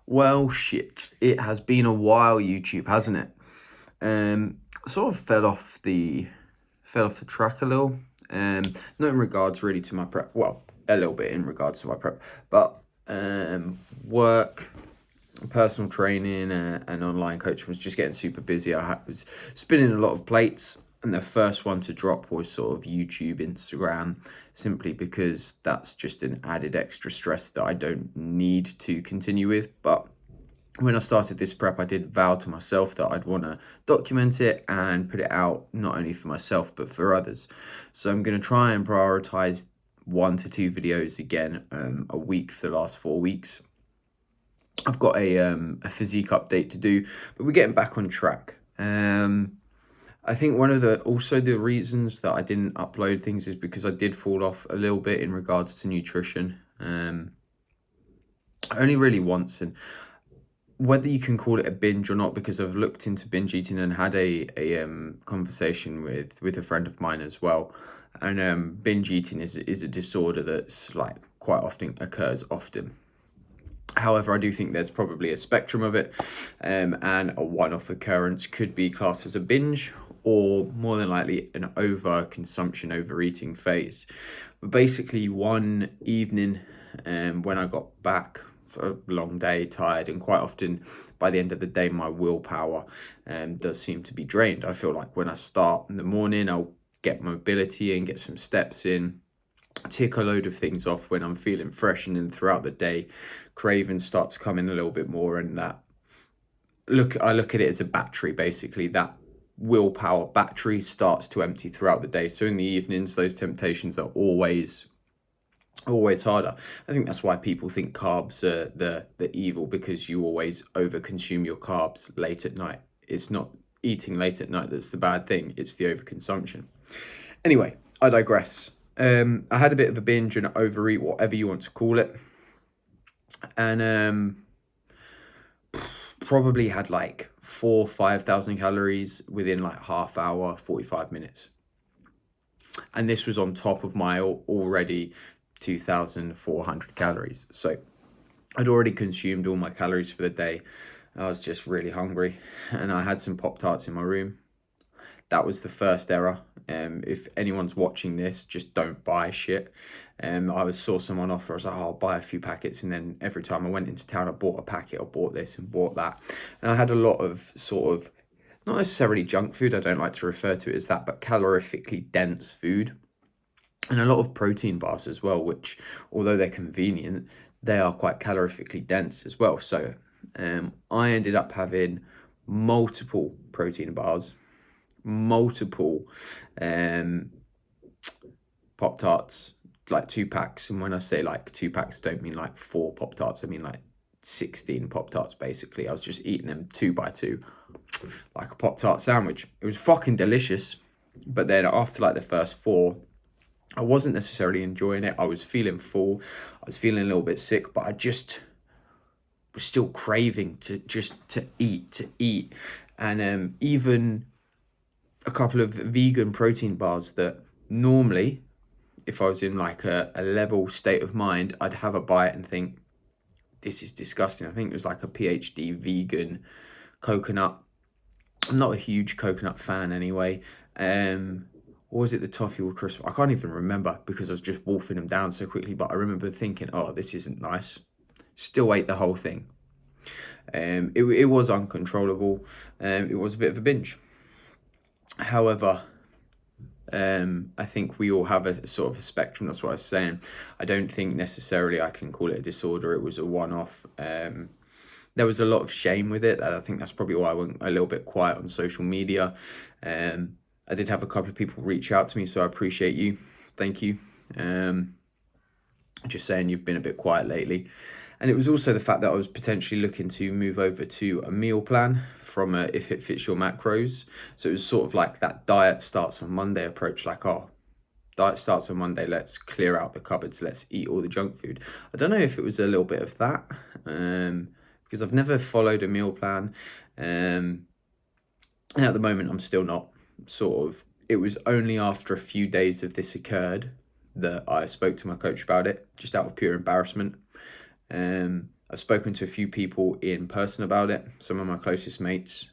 Well, shit, it has been a while, YouTube, hasn't it? Sort of fell off the track a little. Not in regards really to my prep. Well, a little bit in regards to my prep, but work, personal training, and online coaching was just getting super busy. Was spinning a lot of plates, and the first one to drop was sort of YouTube, Instagram, simply because that's just an added extra stress that I don't need to continue with. But when I started this prep, I did vow to myself that I'd want to document it and put it out, not only for myself, but for others. So I'm going to try and prioritize 1 to 2 videos again a week for the last 4 weeks. I've got a physique update to do, but we're getting back on track. I think one of the reasons that I didn't upload things is because I did fall off a little bit in regards to nutrition. Only really once, and whether you can call it a binge or not, because I've looked into binge eating and had a conversation with a friend of mine as well. And binge eating is a disorder that's like quite often occurs often. However, I do think there's probably a spectrum of it, and a one-off occurrence could be classed as a binge, or more than likely an overconsumption, overeating phase. But basically, one evening, when I got back for a long day, tired, and quite often by the end of the day, my willpower does seem to be drained. I feel like when I start in the morning, I'll get mobility and get some steps in, tick a load of things off when I'm feeling fresh, and then throughout the day, cravings start to come in a little bit more, and I look at it as a battery. Basically, that willpower battery starts to empty throughout the day. So in the evenings, those temptations are always harder. I think that's why people think carbs are the evil, because you always overconsume your carbs late at night. It's not eating late at night that's the bad thing, it's the overconsumption. Anyway, I digress. I had a bit of a binge and overeat, whatever you want to call it, and probably had like 4,000-5,000 calories within like half hour, 45 minutes. And this was on top of my already 2,400 calories. So I'd already consumed all my calories for the day. I was just really hungry, and I had some Pop-Tarts in my room. That was the first error. If anyone's watching this, just don't buy shit. I saw someone offer, I was like, oh, I'll buy a few packets. And then every time I went into town, I bought a packet, I bought this and bought that. And I had a lot of sort of, not necessarily junk food, I don't like to refer to it as that, but calorifically dense food. And a lot of protein bars as well, which, although they're convenient, they are quite calorifically dense as well. So I ended up having multiple protein bars, multiple Pop-Tarts, like 2 packs. And when I say like 2 packs, I don't mean like 4 Pop-Tarts, I mean like 16 Pop-Tarts basically. I was just eating them 2 by 2 like a Pop-Tart sandwich. It was fucking delicious. But then after like the first 4, I wasn't necessarily enjoying it. I was feeling full, I was feeling a little bit sick, but I just was still craving to eat. And even a couple of vegan protein bars that normally, if I was in like a level state of mind, I'd have a bite and think, this is disgusting. I think it was like a PhD vegan coconut. I'm not a huge coconut fan anyway. Or was it the toffee with crisp? I can't even remember, because I was just wolfing them down so quickly. But I remember thinking, oh, this isn't nice. Still ate the whole thing. It was uncontrollable. It was a bit of a binge. However, I think we all have a sort of a spectrum. That's what I was saying. I don't think necessarily I can call it a disorder. It was a one-off. There was a lot of shame with it. I think that's probably why I went a little bit quiet on social media. I did have a couple of people reach out to me, so I appreciate you. Thank you. Just saying you've been a bit quiet lately. And it was also the fact that I was potentially looking to move over to a meal plan from If It Fits Your Macros. So it was sort of like that diet starts on Monday approach, like, oh, diet starts on Monday, let's clear out the cupboards, let's eat all the junk food. I don't know if it was a little bit of that, because I've never followed a meal plan. And at the moment, I'm still not. Sort of, it was only after a few days of this occurred that I spoke to my coach about it, just out of pure embarrassment. I've spoken to a few people in person about it, some of my closest mates.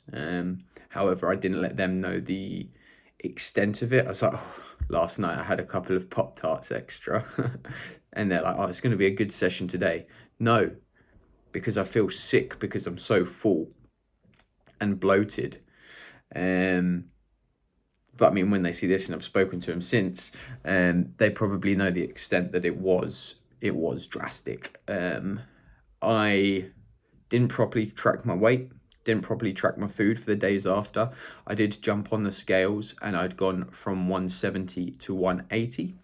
However, I didn't let them know the extent of it. I was like, oh, last night I had a couple of Pop-Tarts extra. And they're like, oh, it's going to be a good session today. No, because I feel sick because I'm so full and bloated. But I mean, when they see this, and I've spoken to them since, they probably know the extent that it was drastic. I didn't properly track my weight, didn't properly track my food for the days after. I did jump on the scales and I'd gone from 170 to 180.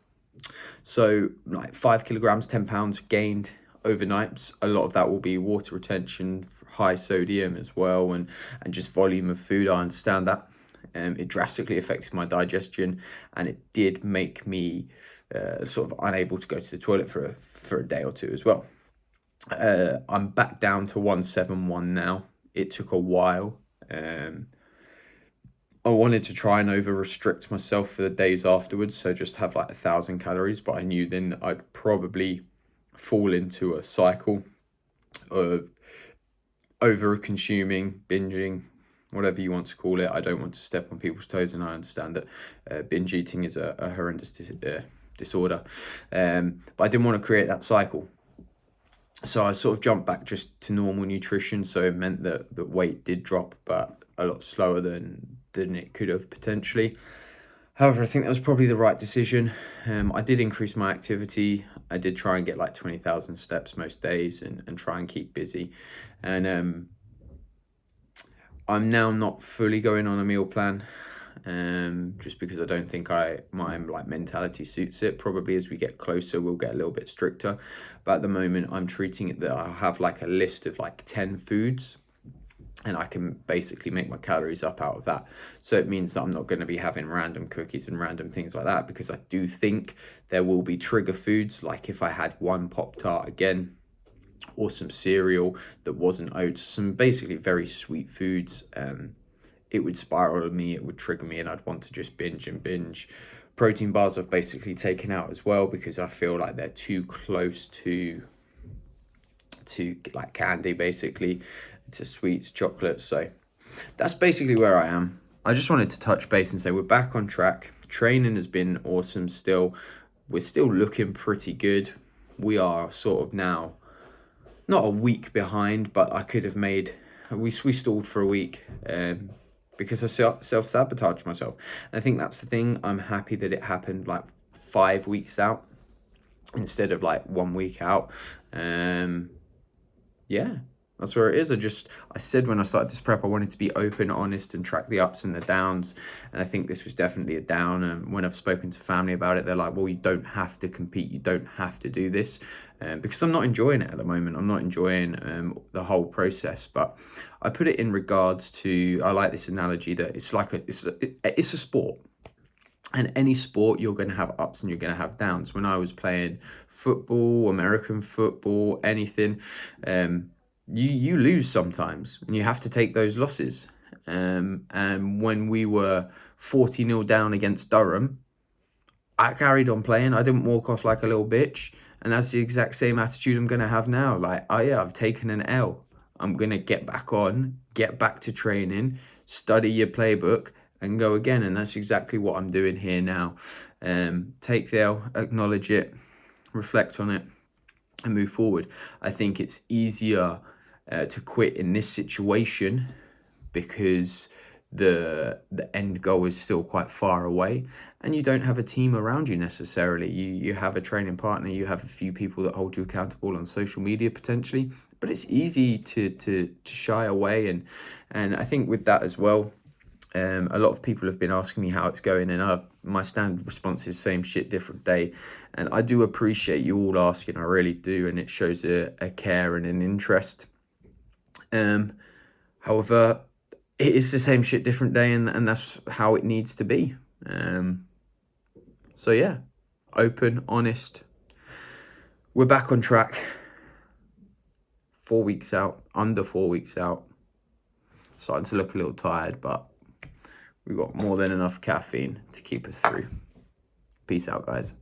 So like 5 kilograms, 10 pounds gained overnight. A lot of that will be water retention, high sodium as well, and just volume of food. I understand that. It drastically affected my digestion, and it did make me sort of unable to go to the toilet for a day or two as well. I'm back down to 171 now. It took a while. I wanted to try and over restrict myself for the days afterwards, so just have like 1,000 calories, but I knew then I'd probably fall into a cycle of over consuming, binging, whatever you want to call it. I don't want to step on people's toes, and I understand that binge eating is a horrendous disorder, but I didn't want to create that cycle. So I sort of jumped back just to normal nutrition, so it meant that the weight did drop, but a lot slower than it could have potentially. However, I think that was probably the right decision. I did increase my activity. I did try and get like 20,000 steps most days and try and keep busy. And I'm now not fully going on a meal plan, just because I don't think my like mentality suits it. Probably as we get closer, we'll get a little bit stricter. But at the moment, I'm treating it that I have like a list of like 10 foods, and I can basically make my calories up out of that. So it means that I'm not going to be having random cookies and random things like that, because I do think there will be trigger foods. Like if I had one Pop-Tart again, or some cereal that wasn't oats, some basically very sweet foods, it would spiral me, it would trigger me, and I'd want to just binge. Protein bars I've basically taken out as well, because I feel like they're too close to like candy, basically, to sweets, chocolates. So that's basically where I am. I just wanted to touch base and say we're back on track. Training has been awesome still. We're still looking pretty good. We are sort of now not a week behind, but I could have made, we stalled for a week because I self-sabotaged myself. And I think that's the thing. I'm happy that it happened like 5 weeks out instead of like 1 week out. Yeah, that's where it is. I said when I started this prep, I wanted to be open, honest, and track the ups and the downs. And I think this was definitely a down. And when I've spoken to family about it, they're like, well, you don't have to compete. You don't have to do this. Because I'm not enjoying it at the moment. I'm not enjoying the whole process. But I put it in regards to, I like this analogy that it's like it's a sport. And any sport, you're going to have ups and you're going to have downs. When I was playing football, American football, anything, you lose sometimes, and you have to take those losses. And when we were 40-0 down against Durham, I carried on playing. I didn't walk off like a little bitch. And that's the exact same attitude I'm going to have now. Like, oh yeah, I've taken an L. I'm going to get back on, get back to training, study your playbook, and go again. And that's exactly what I'm doing here now. Take the L, acknowledge it, reflect on it, and move forward. I think it's easier to quit in this situation because the end goal is still quite far away, and you don't have a team around you necessarily. You have a training partner, you have a few people that hold you accountable on social media potentially, but it's easy to shy away. And I think with that as well, a lot of people have been asking me how it's going, and my standard response is same shit, different day. And I do appreciate you all asking, I really do, and it shows a care and an interest. However, it is the same shit, different day, and that's how it needs to be. So yeah, open, honest. We're back on track. 4 weeks out, under 4 weeks out. Starting to look a little tired, but we've got more than enough caffeine to keep us through. Peace out, guys.